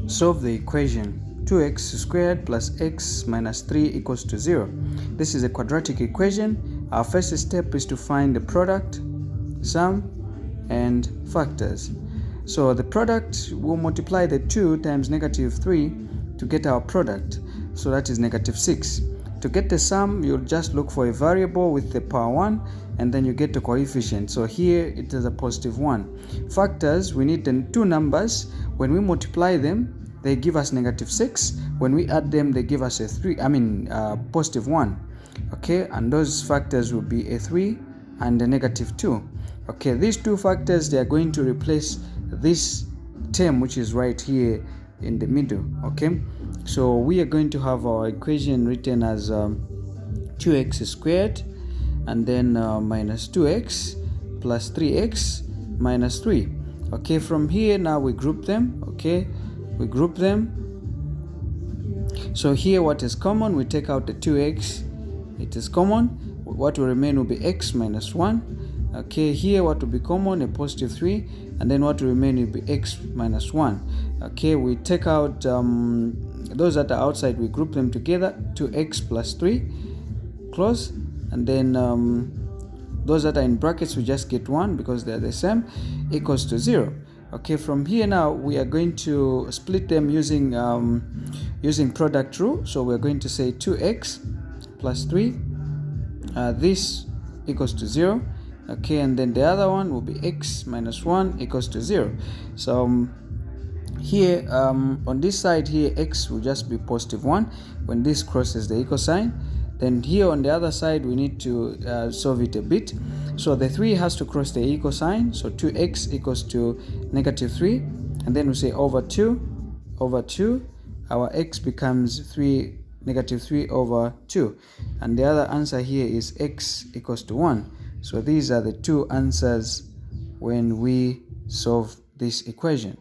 Solve the equation 2x squared plus x minus 3 equals to 0. This is a quadratic equation. Our first step is to find the product, sum, and factors. So the product will multiply the 2 times negative 3 to get our product. So that is negative 6. To get the sum, you'll just look for a variable with the power 1 and then you get the coefficient. So here it is a positive 1. Factors, we need the two numbers. When we multiply them, they give us negative 6. When we add them, they give us a positive 1. Okay, and those factors will be a 3 and a negative 2. Okay, these two factors, they are going to replace this term which is right here in the middle. Okay, so we are going to have our equation written as 2x squared and then minus 2x plus 3x minus 3. Okay, from here now we group them. Okay, we group them. So here what is common, we take out the 2x, it is common. What will remain will be x minus 1. Okay, here what will be common, a positive 3, and then what will remain will be x minus 1. Okay, we take out those that are outside, we group them together, 2x plus 3, close, and then those that are in brackets we just get 1 because they are the same, equals to 0. Okay, from here now we are going to split them using product rule. So we're going to say 2x plus 3, this equals to 0. Okay, and then the other one will be x minus 1 equals to 0. So here on this side here, x will just be positive 1 when this crosses the equal sign. Then here on the other side we need to solve it a bit. So the 3 has to cross the equal sign, so 2x equals to negative 3, and then we say over 2, our x becomes negative 3 over 2, and the other answer here is x equals to 1. So these are the two answers when we solve this equation.